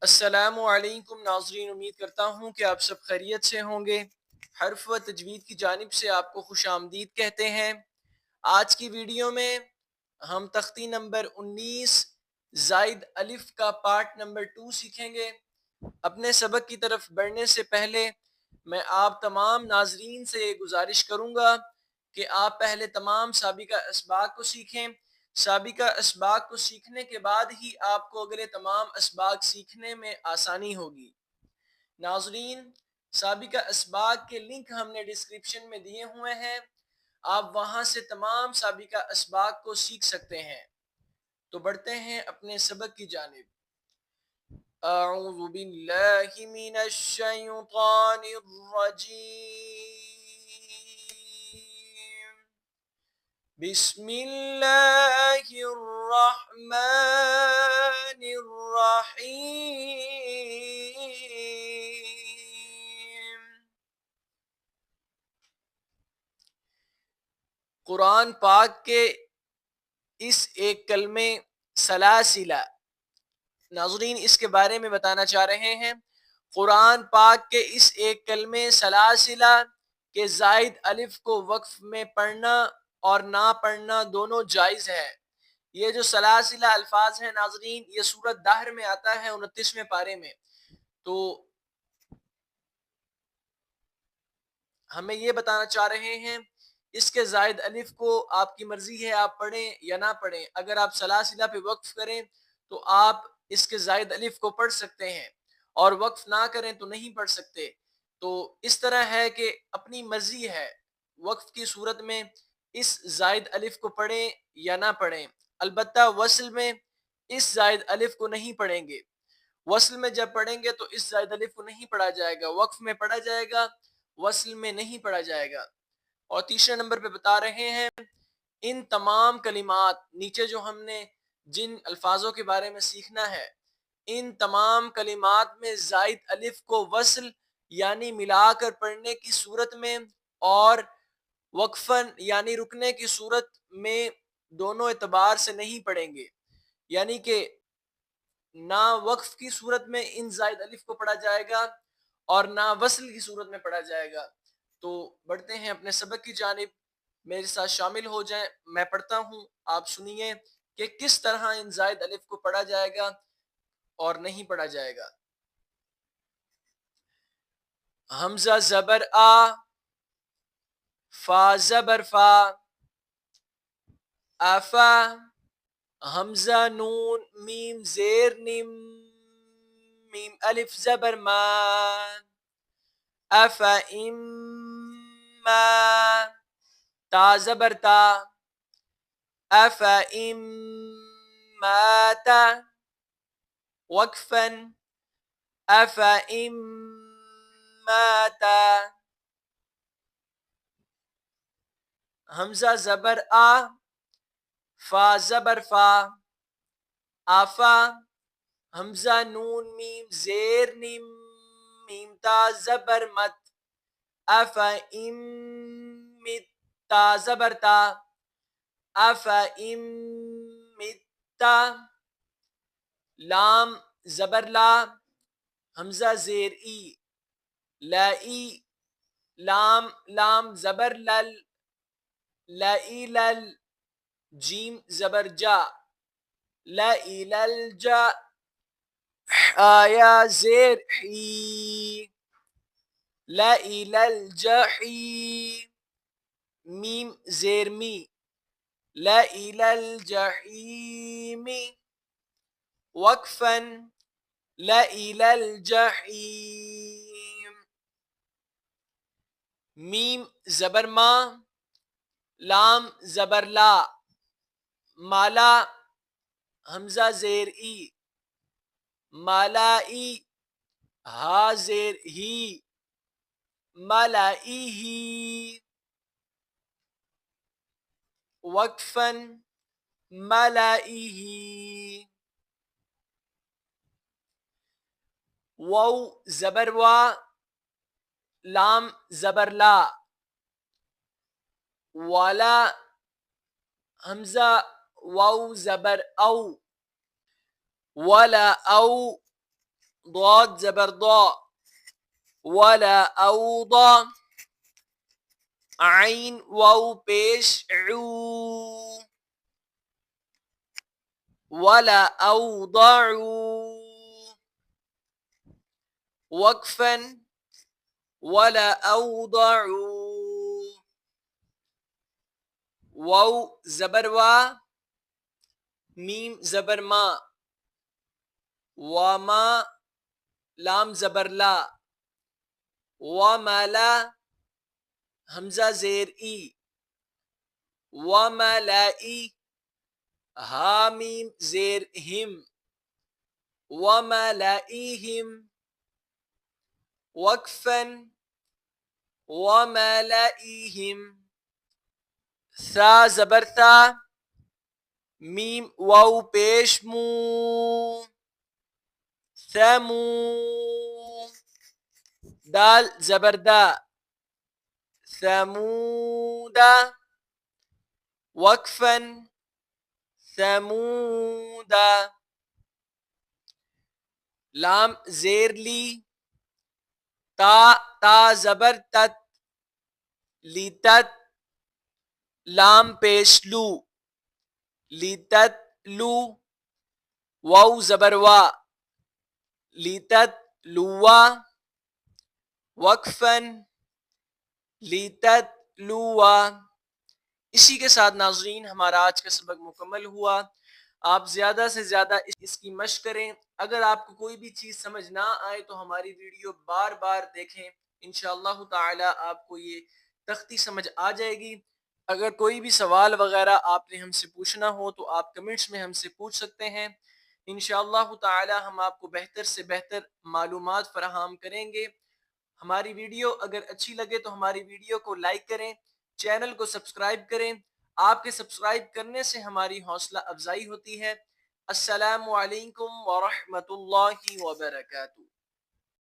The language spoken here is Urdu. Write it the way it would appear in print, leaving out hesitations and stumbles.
السلام علیکم ناظرین، امید کرتا ہوں کہ آپ سب خیریت سے ہوں گے۔ حرف و تجوید کی جانب سے آپ کو خوش آمدید کہتے ہیں۔ آج کی ویڈیو میں ہم تختی نمبر 19 زائد الف کا پارٹ نمبر 2 سیکھیں گے۔ اپنے سبق کی طرف بڑھنے سے پہلے میں آپ تمام ناظرین سے یہ گزارش کروں گا کہ آپ پہلے تمام سابقہ اسباق کو سیکھیں۔ سابقہ اسباق کو سیکھنے کے بعد ہی آپ کو اگلے تمام اسباق سیکھنے میں آسانی ہوگی۔ ناظرین، سابقہ اسباق کے لنک ہم نے ڈسکرپشن میں دیے ہوئے ہیں، آپ وہاں سے تمام سابقہ اسباق کو سیکھ سکتے ہیں۔ تو بڑھتے ہیں اپنے سبق کی جانب۔ اعوذ باللہ من الشیطان الرجیم، بسم اللہ الرحمن الرحیم۔ قرآن پاک کے اس ایک کلمے سلاسلہ، ناظرین اس کے بارے میں بتانا چاہ رہے ہیں۔ قرآن پاک کے اس ایک کلمے سلاسلہ کے زائد الف کو وقف میں پڑھنا اور نہ پڑھنا دونوں جائز ہے۔ یہ جو سلاسلہ الفاظ ہیں ناظرین، یہ سورۃ دہر میں آتا ہے 29ویں پارے میں۔ تو ہمیں یہ بتانا چاہ رہے ہیں اس کے زائد الف کو آپ کی مرضی ہے آپ پڑھیں یا نہ پڑھیں۔ اگر آپ سلاسلہ پہ وقف کریں تو آپ اس کے زائد الف کو پڑھ سکتے ہیں، اور وقف نہ کریں تو نہیں پڑھ سکتے۔ تو اس طرح ہے کہ اپنی مرضی ہے، وقف کی صورت میں اس زائد الف کو پڑھیں یا نہ پڑھیں۔ البتہ وصل میں اس زائد الف کو نہیں پڑھیں گے۔ وصل میں جب پڑھیں گے تو اس زائد الف کو نہیں پڑھا جائے گا، وقف میں پڑھا جائے گا، وصل میں نہیں پڑھا جائے گا۔ اور تیسرے نمبر پہ بتا رہے ہیں ان تمام کلمات، نیچے جو ہم نے جن الفاظوں کے بارے میں سیکھنا ہے، ان تمام کلمات میں زائد الف کو وصل یعنی ملا کر پڑھنے کی صورت میں اور وقفاً یعنی رکنے کی صورت میں دونوں اعتبار سے نہیں پڑھیں گے۔ یعنی کہ نہ وقف کی صورت میں ان زائد الف کو پڑھا جائے گا اور نہ وصل کی صورت میں پڑھا جائے گا۔ تو بڑھتے ہیں اپنے سبق کی جانب، میرے ساتھ شامل ہو جائیں۔ میں پڑھتا ہوں، آپ سنیے کہ کس طرح ان زائد الف کو پڑھا جائے گا اور نہیں پڑھا جائے گا۔ حمزہ زبر آ، فا زبر فا، افا، حمزہ نون میم زیر نم، میم الف زبر ما، افا اما، تا زبر تا، افا اماتا، وقفا، افا اماتا، حمزہ زبر آ، فا زبر فا، آفا، حمزہ نون میم زیر نم، میم تا زبر مت، افا ام تا زبر تا، افا ام متا، لام زبر لا، حمزہ زیر ای، لائی، لام لام زبر لل، لائی لل، جیم زبر جا، لائی لل جا، آیا زیر حی، لائی لل جحی، میم زیر می، لائی لل جحیم، وقفا، لائی لل جحیم، میم زبر ما، لام زبر لا، مالا، حمزہ زیر ای، مالائی، ہا زیر ہی، ملائی ہی، وقفا، ملائی ہی، واو زبر وا، لام زبر لا، والا، حمزہ واو زبر او، ولا او، ضاد زبر ضا ولا اوضا عین واو پیش عو ولا اوضعوا وقفا ولا اوضعوا واو زبر وا میم زبر ما وما لام زبر لا وملا حمزہ زیر ای وملائی حامیم زیر ہم وملائہم وقفا وملائہم ثا زبر ثا میم واو پیش مو ثمو دال زبر دا ثمودا وقفا ثمودا لام زیر لی تا زبر تت لیتت لام پیش لو لیتت لو واو زبر وا لیتت لوا وقفا لیتت لوا. اسی کے ساتھ ناظرین ہمارا آج کا سبق مکمل ہوا. آپ زیادہ سے زیادہ اس کی مشق کریں. اگر آپ کو کوئی بھی چیز سمجھ نہ آئے تو ہماری ویڈیو بار بار دیکھیں. انشاءاللہ تعالی آپ کو یہ تختی سمجھ آ جائے گی. اگر کوئی بھی سوال وغیرہ آپ نے ہم سے پوچھنا ہو تو آپ کمنٹس میں ہم سے پوچھ سکتے ہیں. انشاءاللہ تعالی ہم آپ کو بہتر سے بہتر معلومات فراہم کریں گے. ہماری ویڈیو اگر اچھی لگے تو ہماری ویڈیو کو لائک کریں, چینل کو سبسکرائب کریں. آپ کے سبسکرائب کرنے سے ہماری حوصلہ افزائی ہوتی ہے. السلام علیکم ورحمۃ اللہ وبرکاتہ.